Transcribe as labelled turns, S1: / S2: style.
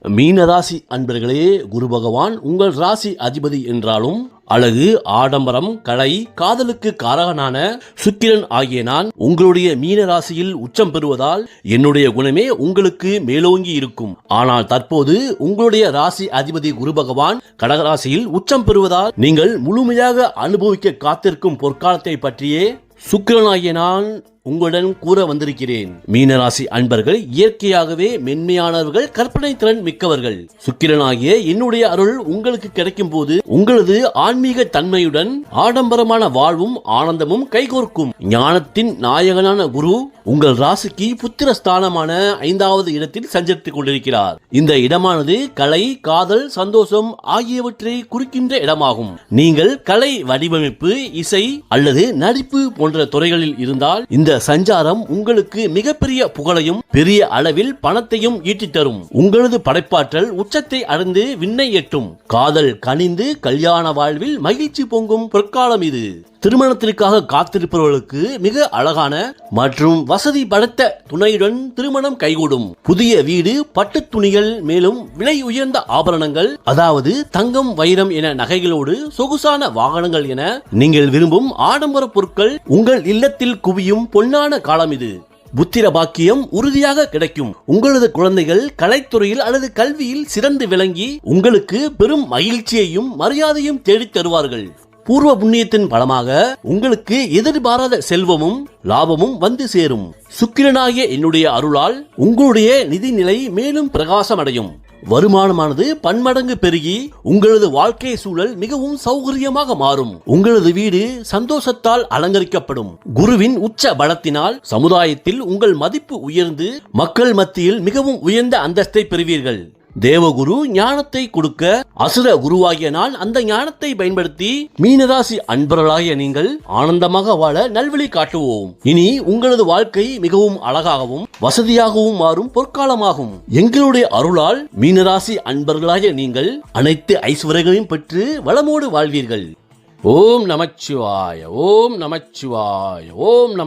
S1: மீன ராசி அன்பர்களே, குரு பகவான் உங்கள் ராசி அதிபதி என்றாலும் அழகு, ஆடம்பரம், கலை, காதலுக்கு காரகனான சுக்கிரன் ஆகிய நான் உங்களுடைய மீன ராசியில் உச்சம் பெறுவதால் என்னுடைய குணமே உங்களுக்கு மேலோங்கி இருக்கும். ஆனால் தற்போது உங்களுடைய ராசி அதிபதி குரு பகவான் கடகராசியில் உச்சம் பெறுவதால் நீங்கள் முழுமையாக அனுபவிக்க காத்திருக்கும் பொற்காலத்தை பற்றியே சுக்கிரனாகிய நான் உங்களுடன் கூற வந்திருக்கிறேன். மீனராசி அன்பர்கள் இயற்கையாகவே மென்மையானவர்கள், கற்பனை திறன் மிக்கவர்கள். சுக்கிரனாகிய என்னுடைய அருள் உங்களுக்கு கிடைக்கும் போது உங்களது ஆன்மீக தன்மையுடன் ஆடம்பரமான வாழ்வும் ஆனந்தமும் கைகோர்க்கும். ஞானத்தின் நாயகனான குரு உங்கள் ராசிக்கு புத்திரஸ்தானமான 5வது இடத்தில் சஞ்சரித்துக் கொண்டிருக்கிறார். இந்த இடமானது கலை, காதல், சந்தோஷம் ஆகியவற்றை குறிக்கின்ற இடமாகும். நீங்கள் கலை, வடிவமைப்பு, இசை அல்லது நடிப்பு போன்ற துறைகளில் இருந்தால் இந்த சஞ்சாரம் உங்களுக்கு மிகப்பெரிய புகழையும் பெரிய அளவில் பணத்தையும் ஈட்டித் தரும். உங்களது படைப்பாற்றல் உச்சத்தை அடைந்து விண்ணை எட்டும். காதல் கனிந்து கல்யாண வாழ்வில் மகிழ்ச்சி பொங்கும் பொற்காலம் இது. திருமணத்திற்காக காத்திருப்பவர்களுக்கு மிக அழகான மற்றும் வசதி படைத்த துணையுடன் திருமணம் கைகூடும். புதிய வீடு, பட்டு துணிகள், மேலும் விலை உயர்ந்த ஆபரணங்கள், அதாவது தங்கம், வைரம் என நகைகளோடு சொகுசான வாகனங்கள் என நீங்கள் விரும்பும் ஆடம்பர பொருட்கள் உங்கள் இல்லத்தில் குவியும் பொன்னான காலம் இது. புத்திர பாக்கியம் உறுதியாக கிடைக்கும். உங்களது குழந்தைகள் கலைத்துறையில் அல்லது கல்வியில் சிறந்து விளங்கி உங்களுக்கு பெரும் மகிழ்ச்சியையும் மரியாதையும் தேடித் தருவார்கள். பூர்வ புண்ணியத்தின் பலமாக உங்களுக்கு எதிர்பாராத செல்வமும் லாபமும் வந்து சேரும். சுக்கிரனாகிய என்னுடைய அருளால் உங்களுடைய நிதிநிலை மேலும் பிரகாசமடையும். வருமானமானது பன்மடங்கு பெருகி உங்களது வாழ்க்கை சூழல் மிகவும் சௌகரியமாக மாறும். உங்களது வீடு சந்தோஷத்தால் அலங்கரிக்கப்படும். குருவின் உச்ச பலத்தினால் சமுதாயத்தில் உங்கள் மதிப்பு உயர்ந்து மக்கள் மத்தியில் மிகவும் உயர்ந்த அந்தஸ்தை பெறுவீர்கள். தேவகுரு ஞானத்தை கொடுக்க அசுர குருவாகிய நான் அந்த ஞானத்தை பயன்படுத்தி மீனராசி அன்பர்களாகிய நீங்கள் ஆனந்தமாக வாழ நல்வழி காட்டுவோம். இனி உங்களது வாழ்க்கை மிகவும் அழகாகவும் வசதியாகவும் மாறும் பொற்காலமாகும். எங்களுடைய அருளால் மீனராசி அன்பர்களாகிய நீங்கள் அனைத்து ஐஸ்வர்யங்களையும் பெற்று வளமோடு வாழ்வீர்கள். ஓம் நமச்சிவாய, ஓம் நமச்சிவாய, ஓம் நம